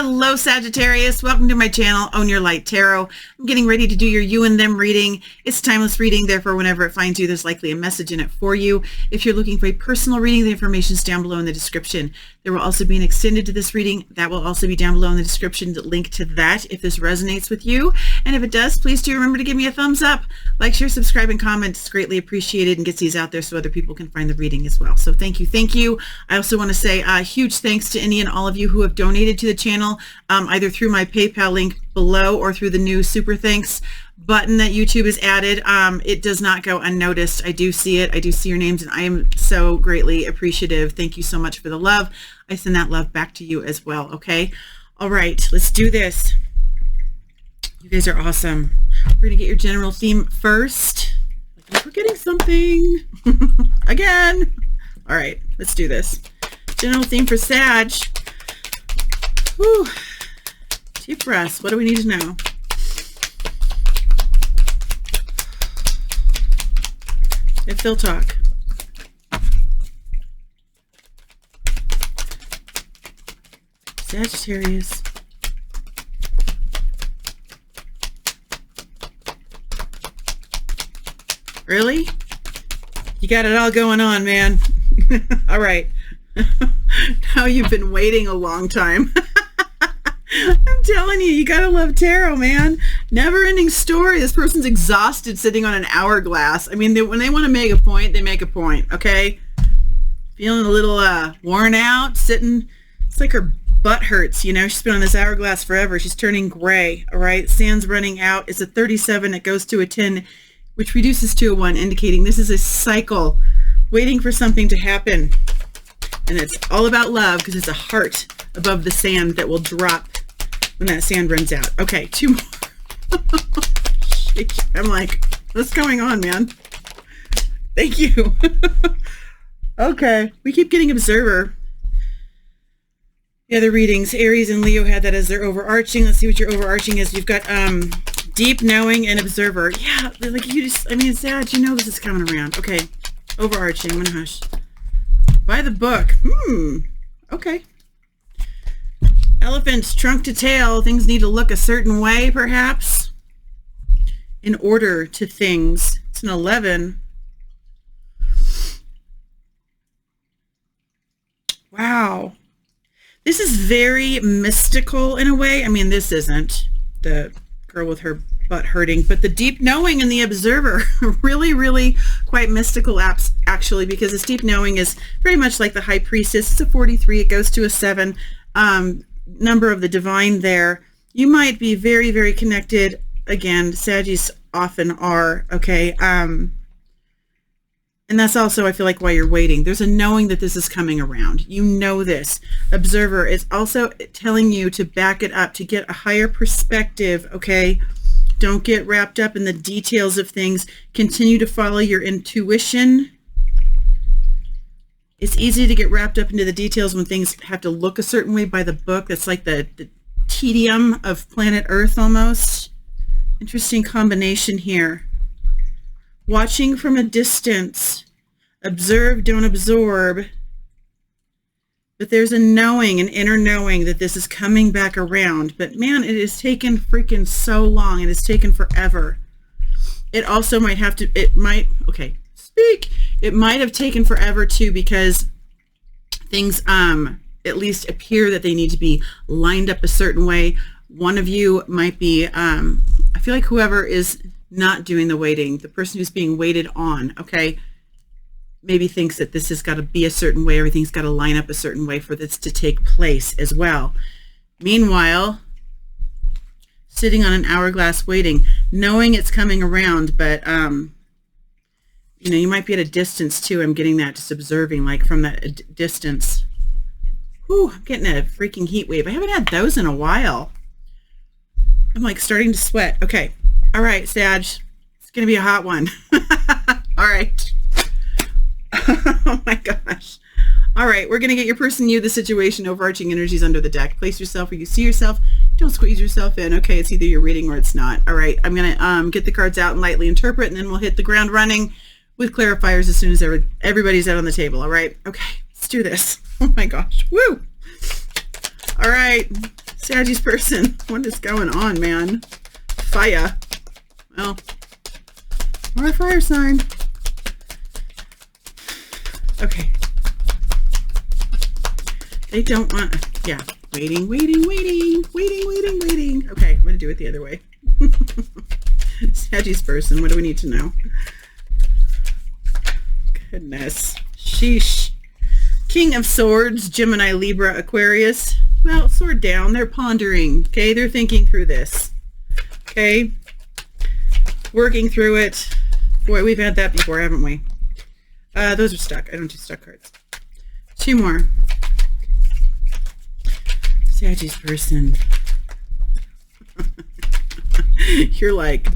Hello, Sagittarius. Welcome to my channel, Own Your Light Tarot. I'm getting ready to do your you and them reading. It's timeless reading, therefore whenever it finds you, there's likely a message in it for you. If you're looking for a personal reading, the information is down below in the description. There will also be an extended to this reading. That will also be down below in the description, the link to that if this resonates with you. And if it does, please do remember to give me a thumbs up. Like, share, subscribe, and comment. It's greatly appreciated and gets these out there so other people can find the reading as well. So thank you. Thank you. I also want to say a huge thanks to any and all of you who have donated to the channel, either through my PayPal link below or through the new super thanks button that YouTube has added. It does not go unnoticed. I do see it. I do see your names, and I am so greatly appreciative. Thank you so much for the love. I send that love back to you as well. Okay. All right, let's do this. You guys are awesome. We're going to get your general theme first. Like I'm forgetting something again. All right, let's do this. General theme for Sag. Whew. Deep breaths. What do we need to know? If they'll talk. Sagittarius. Really? You got it all going on, man. All right. Now you've been waiting a long time. I'm telling you, you gotta love tarot, man. Never ending story. This person's exhausted sitting on an hourglass. I mean, when they want to make a point, they make a point, okay? Feeling a little worn out, sitting. It's like her butt hurts, you know? She's been on this hourglass forever. She's turning gray, all right? Sand's running out. It's a 37. It goes to a 10, which reduces to a 1, indicating this is a cycle waiting for something to happen. And it's all about love because it's a heart above the sand that will drop when that sand runs out. Okay, 2 more. I'm like, what's going on, man? Thank you. Okay, we keep getting observer. The other readings, Aries and Leo had that as their overarching. Let's see what your overarching is. You've got deep knowing and observer. Yeah, like you just, I mean, it's sad. You know this is coming around. Okay, overarching. I'm gonna hush. By the book. Okay. Elephants, trunk to tail. Things need to look a certain way, perhaps, in order to things. It's an 11. Wow. This is very mystical in a way. I mean, this isn't the girl with her butt hurting, but the deep knowing and the observer, really, really quite mystical apps, actually, because this deep knowing is very much like the high priestess. It's a 43. It goes to a 7. Number of the divine there. You might be very, very connected. Again, Saggies often are, okay? And that's also, I feel like, why you're waiting. There's a knowing that this is coming around. You know this. Observer is also telling you to back it up, to get a higher perspective, okay? Don't get wrapped up in the details of things. Continue to follow your intuition. It's easy to get wrapped up into the details when things have to look a certain way by the book. That's like the tedium of planet Earth almost. Interesting combination here. Watching from a distance. Observe, don't absorb. But there's a knowing, an inner knowing that this is coming back around. But man, it has taken freaking so long. It has taken forever. It also might have to, okay, speak. It might have taken forever too, because things at least appear that they need to be lined up a certain way. One of you might be, I feel like whoever is not doing the waiting, the person who's being waited on, okay, maybe thinks that this has got to be a certain way, everything's got to line up a certain way for this to take place as well. Meanwhile, sitting on an hourglass waiting, knowing it's coming around, but you know, you might be at a distance too. I'm getting that, just observing, like from that distance. Whew, I'm getting a freaking heat wave. I haven't had those in a while. I'm like starting to sweat. Okay. All right, Sag. It's going to be a hot one. All right. Oh my gosh. All right. We're going to get your person, you, the situation, overarching energies under the deck. Place yourself where you see yourself. Don't squeeze yourself in. Okay. It's either you're reading or it's not. All right. I'm going to get the cards out and lightly interpret, and then we'll hit the ground running with clarifiers as soon as everybody's out on the table. All right. Okay. Let's do this. Oh my gosh. Woo. All right. Sagittarius person, what is going on, man? Fire. Well, or a fire sign. Okay. They don't want, yeah, waiting. Okay, I'm going to do it the other way. Sagittarius person, what do we need to know? Goodness. Sheesh. King of Swords, Gemini, Libra, Aquarius. Well, sword down. They're pondering. Okay, they're thinking through this. Okay. Working through it. Boy, we've had that before, haven't we? Those are stuck. I don't do stuck cards. Two more. Sagittarius person. You're like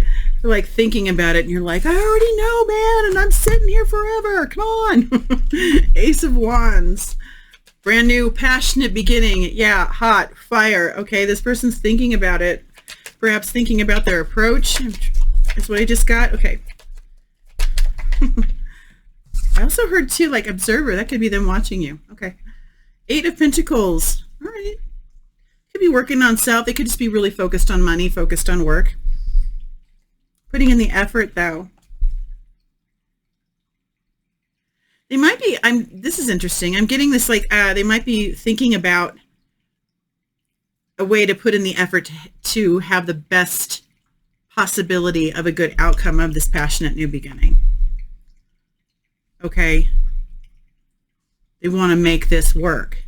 thinking about it, and you're like, I already know, man, and I'm sitting here forever. Come on. Ace of Wands. Brand new, passionate beginning. Yeah, hot, fire. Okay, this person's thinking about it. Perhaps thinking about their approach. That's what I just got. Okay. I also heard, too, like, observer. That could be them watching you. Okay. Eight of Pentacles. All right. Could be working on self. They could just be really focused on money, focused on work. Putting in the effort, though. They might be, this is interesting. I'm getting this, like, they might be thinking about a way to put in the effort to have the best possibility of a good outcome of this passionate new beginning. Okay. They want to make this work.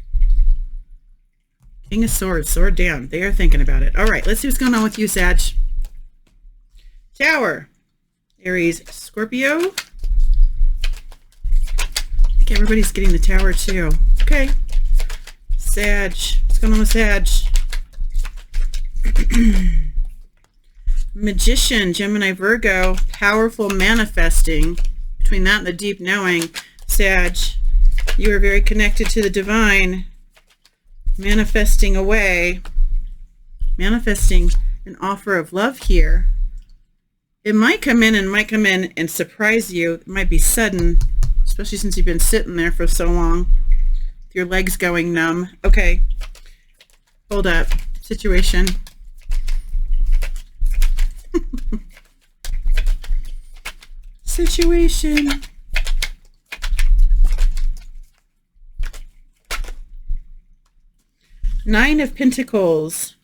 King of Swords, sword down. They are thinking about it. All right, let's see what's going on with you, Sag. Tower. Aries, Scorpio. I think everybody's getting the Tower too. Okay. Sag. What's going on with Sag? Magician, Gemini, Virgo. Powerful manifesting. Between that and the deep knowing, Sag, you are very connected to the divine. Manifesting away. Manifesting an offer of love here. It might come in and surprise you. It might be sudden, especially since you've been sitting there for so long. With your legs going numb. Okay. Hold up. Situation. Situation. Nine of Pentacles.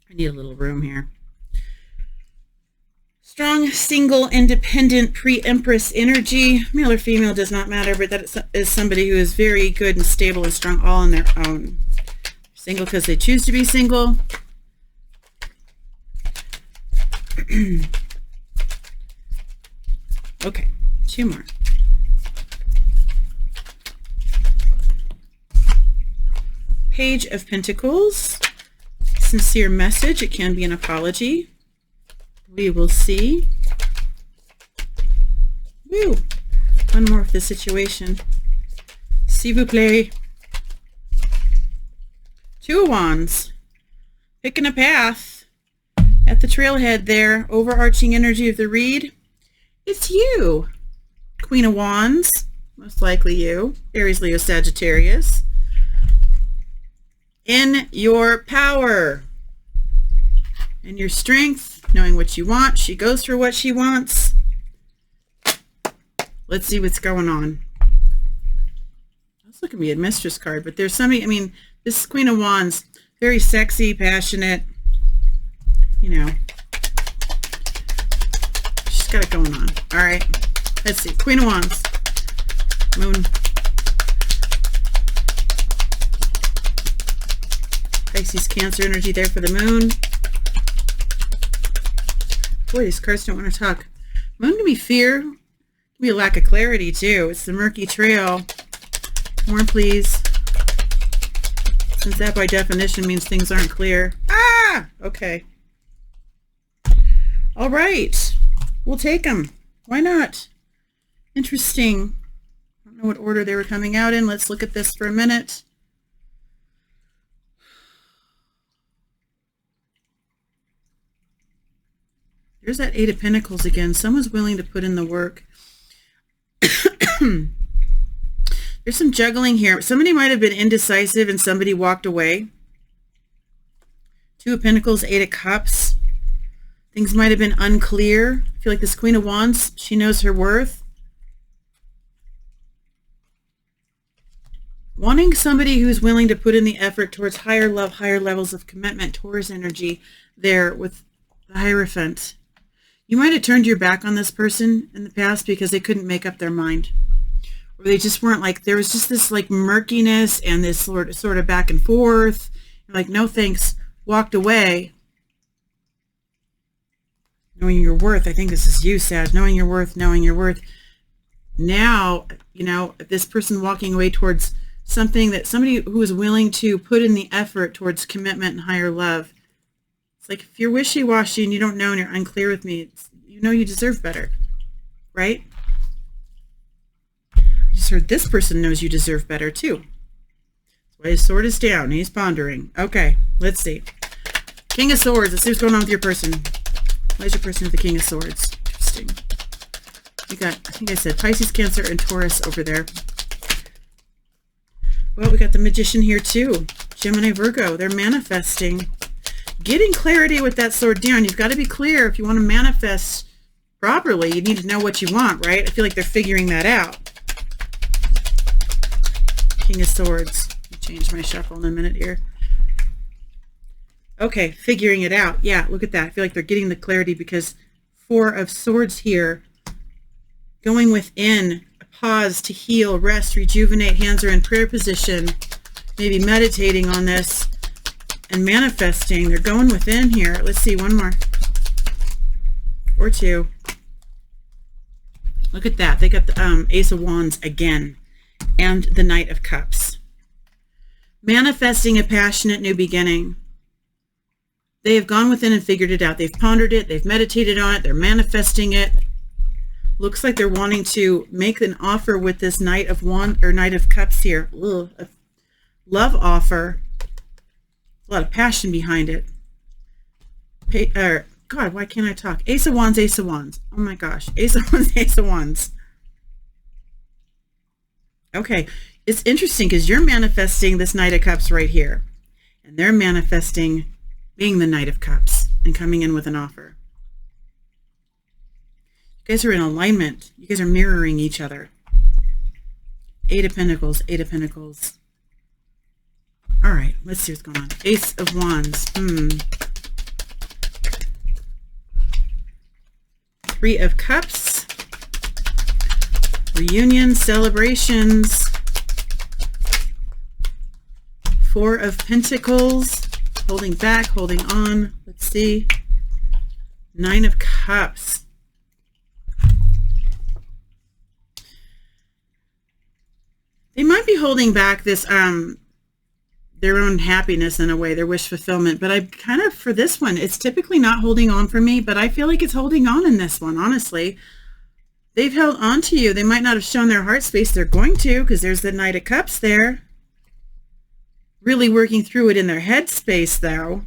I need a little room here. Strong, single, independent, pre-empress energy. Male or female does not matter, but that is somebody who is very good and stable and strong all on their own. Single because they choose to be single. Okay, two more. Page of Pentacles. Sincere message. It can be an apology. We will see. Woo! One more of the situation. S'il vous plaît. Two of Wands. Picking a path. At the trailhead there. Overarching energy of the read. It's you. Queen of Wands. Most likely you. Aries, Leo, Sagittarius. In your power. In your strength. Knowing what you want. She goes for what she wants. Let's see what's going on. That's looking to be a mistress card, but there's somebody, I mean, this Queen of Wands, very sexy, passionate, you know. She's got it going on. All right. Let's see. Queen of Wands. Moon. Pisces, Cancer energy there for the moon. Boy, these cards don't want to talk. Moon can be fear. Can be a lack of clarity, too. It's the murky trail. More, please. Since that, by definition, means things aren't clear. Ah! Okay. All right. We'll take them. Why not? Interesting. I don't know what order they were coming out in. Let's look at this for a minute. There's that Eight of Pentacles again. Someone's willing to put in the work. There's some juggling here. Somebody might have been indecisive and somebody walked away. Two of Pentacles, Eight of Cups. Things might have been unclear. I feel like this Queen of Wands, she knows her worth. Wanting somebody who's willing to put in the effort towards higher love, higher levels of commitment, Taurus energy there with the Hierophant. You might have turned your back on this person in the past because they couldn't make up their mind. Or they just weren't like, there was just this like murkiness and this sort of back and forth. You're like, no thanks, walked away. Knowing your worth, I think this is you, Sag, knowing your worth, knowing your worth. Now, you know, this person walking away towards something that somebody who is willing to put in the effort towards commitment and higher love. It's like if you're wishy-washy and you don't know and you're unclear with me, you know you deserve better, right? I just heard this person knows you deserve better too. That's why his sword is down. He's pondering. Okay, let's see. King of Swords. Let's see what's going on with your person. Why is your person with the King of Swords? Interesting. We got, I think I said Pisces, Cancer, and Taurus over there. Well, we got the Magician here too. Gemini, Virgo, they're manifesting. Getting clarity with that sword down. You've got to be clear if you want to manifest properly. You need to know what you want, right? I feel like they're figuring that out. King of Swords. I'll change my shuffle in a minute here. Okay, figuring it out. Yeah, look at that. I feel like they're getting the clarity because Four of Swords here. Going within. Pause to heal, rest, rejuvenate. Hands are in prayer position. Maybe meditating on this and manifesting. They're going within here. Let's see, one more. Or two. Look at that. They got the Ace of Wands again. And the Knight of Cups. Manifesting a passionate new beginning. They have gone within and figured it out. They've pondered it. They've meditated on it. They're manifesting it. Looks like they're wanting to make an offer with this Knight of Cups here. Ugh, a love offer. A lot of passion behind it. God, why can't I talk? Ace of Wands, Ace of Wands. Oh my gosh. Ace of Wands, Ace of Wands. Okay. It's interesting because you're manifesting this Knight of Cups right here. And they're manifesting being the Knight of Cups and coming in with an offer. You guys are in alignment. You guys are mirroring each other. Eight of Pentacles, Eight of Pentacles. All right, let's see what's going on. Ace of Wands. Three of Cups. Reunion, celebrations. Four of Pentacles. Holding back, holding on. Let's see. Nine of Cups. They might be holding back this, their own happiness in a way, their wish fulfillment. But I kind of, for this one, it's typically not holding on for me, but I feel like it's holding on in this one, honestly. They've held on to you. They might not have shown their heart space. They're going to, because there's the Knight of Cups there. Really working through it in their head space, though.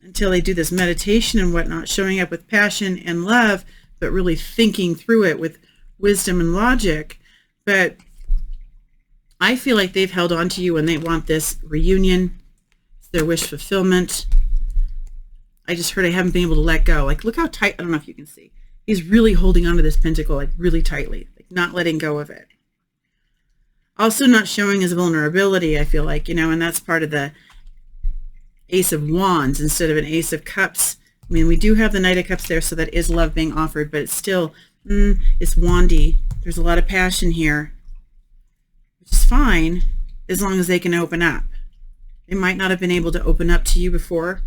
Until they do this meditation and whatnot, showing up with passion and love, but really thinking through it with wisdom and logic. But I feel like they've held on to you and they want this reunion. It's their wish fulfillment. I just heard I haven't been able to let go. Like, look how tight, I don't know if you can see. He's really holding on to this pentacle, like really tightly, like not letting go of it. Also not showing his vulnerability, I feel like, you know, and that's part of the Ace of Wands instead of an Ace of Cups. I mean, we do have the Knight of Cups there, so that is love being offered, but it's still, it's wandy. There's a lot of passion here, which is fine as long as they can open up. They might not have been able to open up to you before.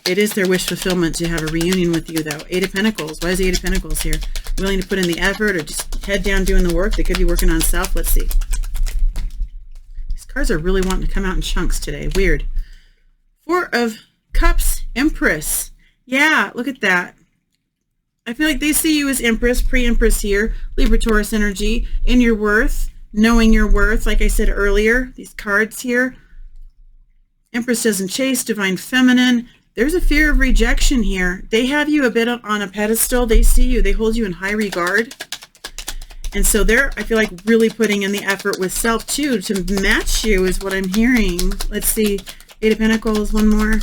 It is their wish fulfillment to have a reunion with you, though. Eight of Pentacles. Why is the Eight of Pentacles here? Willing to put in the effort or just head down doing the work? They could be working on self. Let's see. These cards are really wanting to come out in chunks today. Weird. Four of Cups. Empress. Yeah, look at that. I feel like they see you as Empress, pre-Empress here. Libra, Taurus energy. In your worth. Knowing your worth. Like I said earlier, these cards here. Empress doesn't chase. Divine Feminine. There's a fear of rejection here. They have you a bit on a pedestal. They see you. They hold you in high regard. And so they're, I feel like, really putting in the effort with self too to match you is what I'm hearing. Let's see. Eight of Pentacles, one more.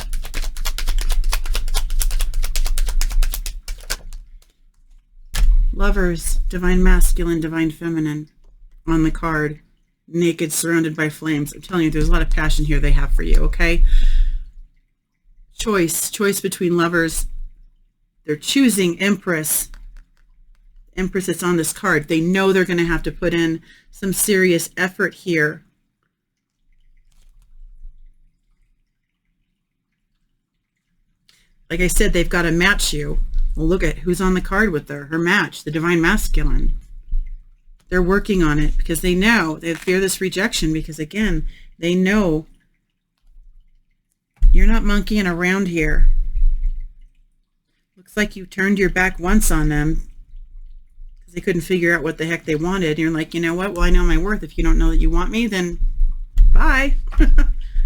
Lovers, divine masculine, divine feminine on the card. Naked, surrounded by flames. I'm telling you, there's a lot of passion here they have for you, okay? Choice between lovers. They're choosing Empress. Empress that's on this card. They know they're going to have to put in some serious effort here. Like I said, they've got to match you. Well, look at who's on the card with her match, the divine masculine. They're working on it because they know they fear this rejection because, again, they know you're not monkeying around here. Looks like you turned your back once on them because they couldn't figure out what the heck they wanted. And you're like, you know what? Well, I know my worth. If you don't know that you want me, then bye.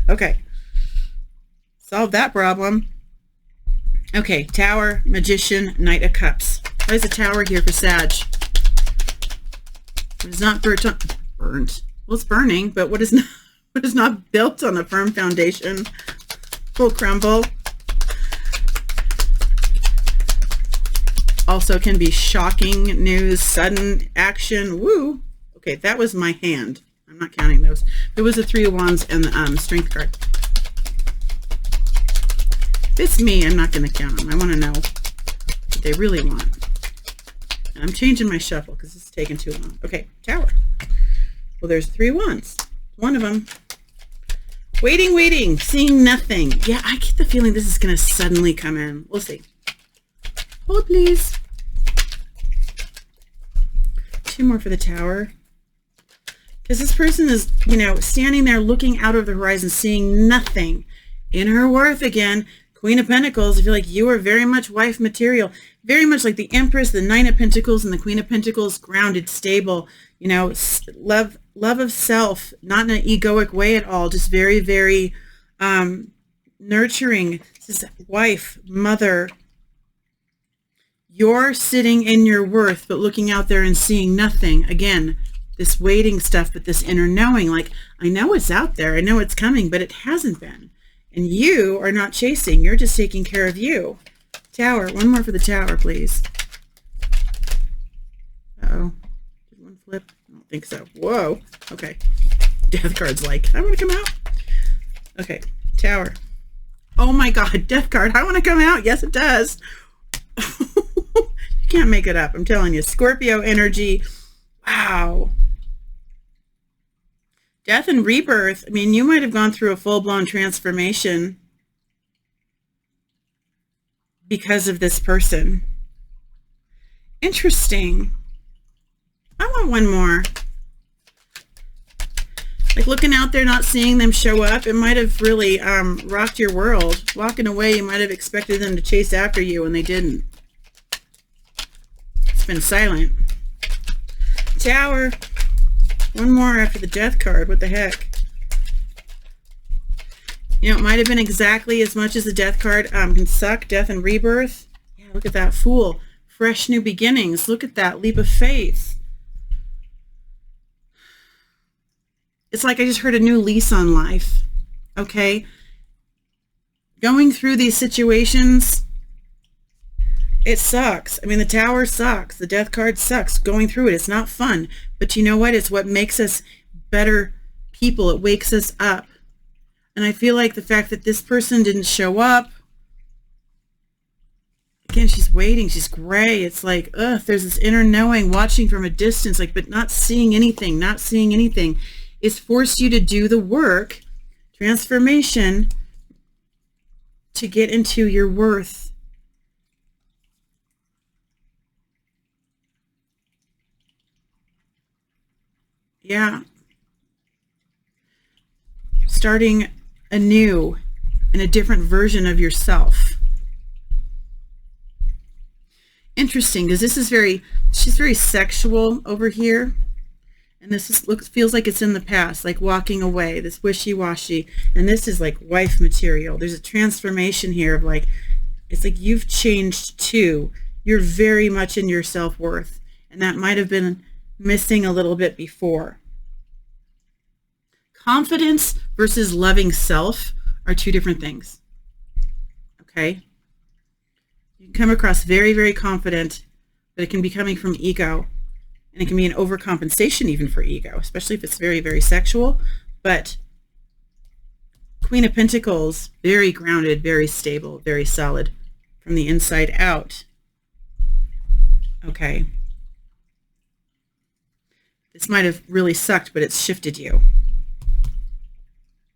Okay. Solve that problem. Okay, Tower, Magician, Knight of Cups. Why is the Tower here for Sag? What is not burnt? Well, it's burning, but what is not built on a firm foundation will crumble. Also can be shocking news, sudden action. Woo! Okay, that was my hand. I'm not counting those. It was the Three of Wands and the Strength card. If it's me, I'm not going to count them. I want to know what they really want. And I'm changing my shuffle because it's taking too long. Okay, Tower. Well, there's Three of Wands. One of them. Waiting, seeing nothing. Yeah, I get the feeling this is going to suddenly come in. We'll see. Hold, please. Two more for the Tower. Because this person is, you know, standing there looking out of the horizon, seeing nothing. In her worth again. Queen of Pentacles, I feel like you are very much wife material. Very much like the Empress, the Nine of Pentacles, and the Queen of Pentacles, grounded, stable, you know, love of self, not in an egoic way at all, just very, very nurturing. This is wife, mother. You're sitting in your worth, but looking out there and seeing nothing. Again, this waiting stuff, but this inner knowing, like, I know it's out there, I know it's coming, but it hasn't been. And you are not chasing. You're just taking care of you. Tower. One more for the Tower, please. Uh-oh. Did one flip? I don't think so. Whoa. Okay. Death card's like, I want to come out. Okay. Tower. Oh my God. Death card. I want to come out. Yes, it does. You can't make it up. I'm telling you. Scorpio energy. Wow. Death and rebirth. I mean, you might have gone through a full-blown transformation because of this person. Interesting. I want one more. Like looking out there, not seeing them show up, it might have really rocked your world. Walking away, you might have expected them to chase after you, and they didn't. It's been silent. Tower. One more after the Death card. What the heck? You know, it might have been exactly as much as the Death card can suck. Death and rebirth. Yeah, look at that. Fool. Fresh new beginnings. Look at that. Leap of faith. It's like I just heard a new lease on life. Okay? Going through these situations, it sucks. I mean, the Tower sucks. The Death card sucks. Going through it, it's not fun. But you know what? It's what makes us better people. It wakes us up. And I feel like the fact that this person didn't show up, again, she's waiting. She's gray. It's like, ugh, there's this inner knowing, watching from a distance, like, but not seeing anything, not seeing anything. It's forced you to do the work, transformation, to get into your worth. Yeah. Starting anew in a different version of yourself. Interesting, because this is she's very sexual over here. And this feels like it's in the past, like walking away, this wishy-washy. And this is like wife material. There's a transformation here of like, it's like you've changed too. You're very much in your self-worth. And that might have been missing a little bit before. Confidence versus loving self are two different things. Okay? You can come across very, very confident, but it can be coming from ego. And it can be an overcompensation even for ego, especially if it's very, very sexual. But Queen of Pentacles, very grounded, very stable, very solid from the inside out. Okay. This might have really sucked, but it's shifted you.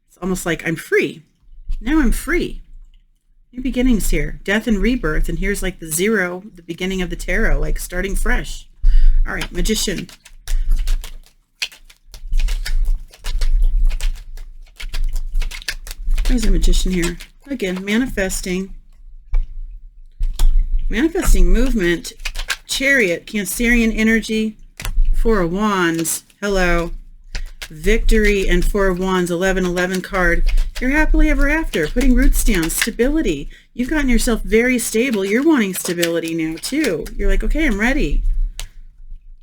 It's almost like I'm free. Now I'm free. New beginnings here. Death and rebirth. And here's like the zero, the beginning of the tarot, like starting fresh. All right, Magician. There's a Magician here. Again, manifesting. Manifesting movement. Chariot, Cancerian energy. Four of Wands. Hello. Victory and Four of Wands, 11-11 card. You're happily ever after, putting roots down, stability. You've gotten yourself very stable. You're wanting stability now too. You're like, okay, I'm ready.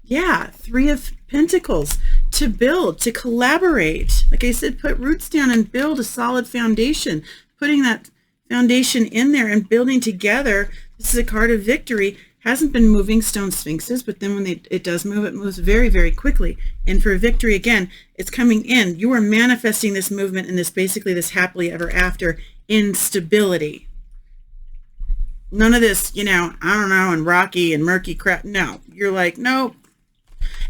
Yeah, Three of Pentacles, to build, to collaborate. Like I said, put roots down and build a solid foundation. Putting that foundation in there and building together. This is a card of victory. Hasn't been moving, stone sphinxes, but then when it does move, it moves very, very quickly. And for victory, again, it's coming in. You are manifesting this movement and this basically this happily ever after in stability. None of this, you know, I don't know, and rocky and murky crap. No, you're like, no.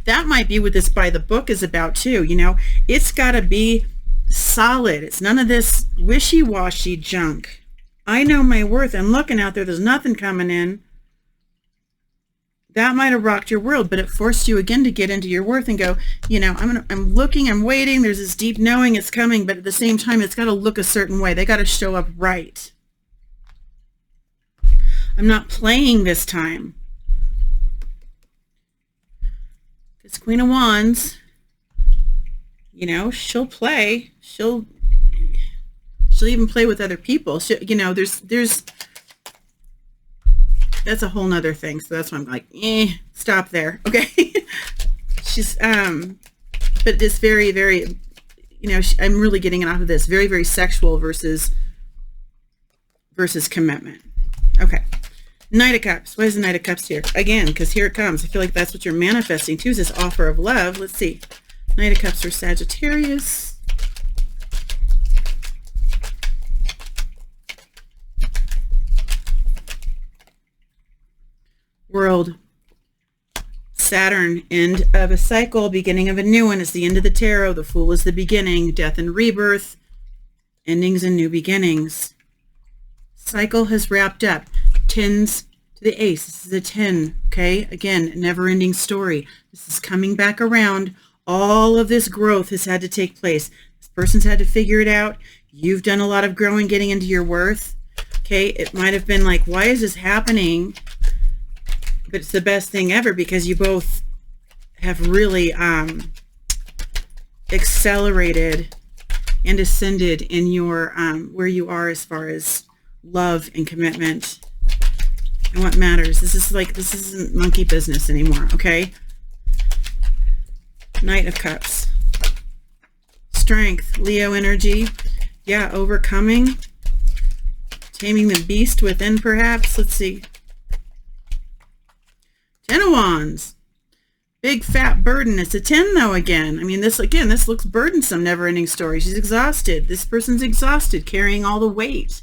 That might be what this by the book is about too. You know, it's got to be solid. It's none of this wishy-washy junk. I know my worth. I'm looking out there. There's nothing coming in. That might have rocked your world, but it forced you again to get into your worth and go, you know, I'm looking, I'm waiting. There's this deep knowing it's coming, but at the same time, it's got to look a certain way. They got to show up right. I'm not playing this time. Because Queen of Wands, you know, she'll play. She'll even play with other people. You know, there's that's a whole nother thing. So that's why I'm like, stop there. Okay. She's, but it's very, very, you know, I'm really getting it off of this. Very, very sexual versus commitment. Okay. Knight of Cups. Why is the Knight of Cups here? Again, because here it comes. I feel like that's what you're manifesting too, is this offer of love. Let's see. Knight of Cups for Sagittarius. World. Saturn, end of a cycle, beginning of a new one. It's the end of the tarot. The Fool is the beginning. Death and rebirth. Endings and new beginnings. Cycle has wrapped up. Tens to the ace. This is a 10. Okay. Again, never-ending story. This is coming back around. All of this growth has had to take place. This person's had to figure it out. You've done a lot of growing, getting into your worth. Okay. It might have been like, why is this happening? But it's the best thing ever because you both have really accelerated and ascended in your where you are as far as love and commitment and what matters. This isn't monkey business anymore, okay? Knight of Cups. Strength, Leo energy. Yeah, overcoming. Taming the beast within, perhaps. Let's see. Ten of Wands. Big fat burden. It's a 10 though again. I mean, this looks burdensome, never-ending story. She's exhausted. This person's exhausted, carrying all the weight.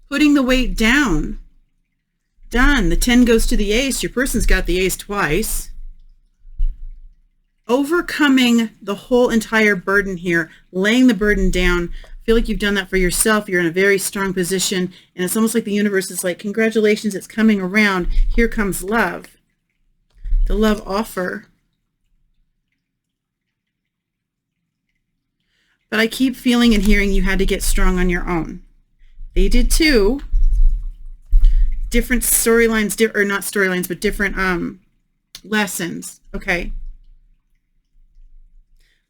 Putting the weight down. Done. The 10 goes to the ace. Your person's got the ace twice. Overcoming the whole entire burden here. Laying the burden down. I feel like you've done that for yourself. You're in a very strong position. And it's almost like the universe is like, congratulations, it's coming around. Here comes love. The love offer. But I keep feeling and hearing you had to get strong on your own. They did too. Different storylines, or not storylines, but different lessons. Okay.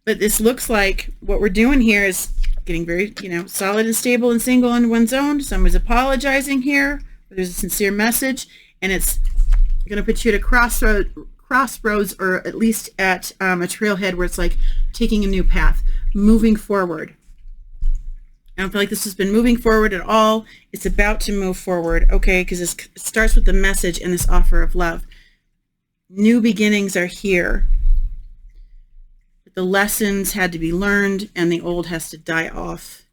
But this looks like what we're doing here is getting very, you know, solid and stable and single in one's own. Someone's apologizing here. There's a sincere message, and it's going to put you at a crossroads, or at least at a trailhead where it's like taking a new path, moving forward. I don't feel like this has been moving forward at all. It's about to move forward, okay? Because it starts with the message and this offer of love. New beginnings are here. But the lessons had to be learned and the old has to die off.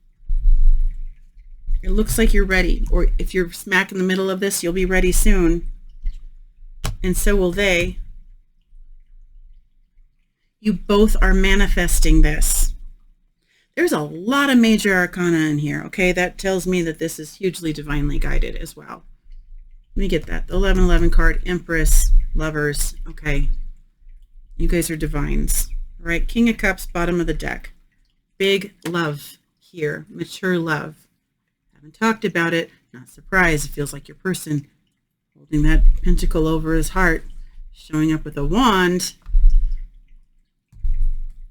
It looks like you're ready. Or if you're smack in the middle of this, you'll be ready soon. And so will they. You both are manifesting this. There's a lot of major arcana in here, okay? That tells me that this is hugely divinely guided as well. Let me get that. The 1111 card, Empress, Lovers, okay. You guys are divines, all right? King of Cups, bottom of the deck. Big love here, mature love. Haven't talked about it, not surprised. It feels like your person holding that pentacle over his heart, showing up with a wand.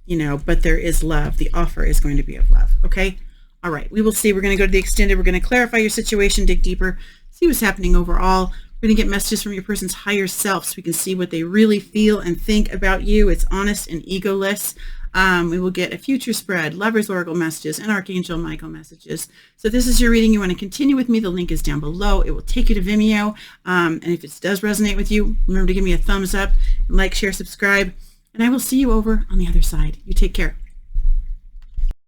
You know, but there is love. The offer is going to be of love, okay? All right, we will see. We're going to go to the extended. We're going to clarify your situation, dig deeper, see what's happening overall. We're going to get messages from your person's higher self so we can see what they really feel and think about you. It's honest and egoless. We will get a future spread, Lovers Oracle messages, and Archangel Michael messages. So if this is your reading, you want to continue with me, the link is down below. It will take you to Vimeo. And if it does resonate with you, remember to give me a thumbs up, like, share, subscribe. And I will see you over on the other side. You take care.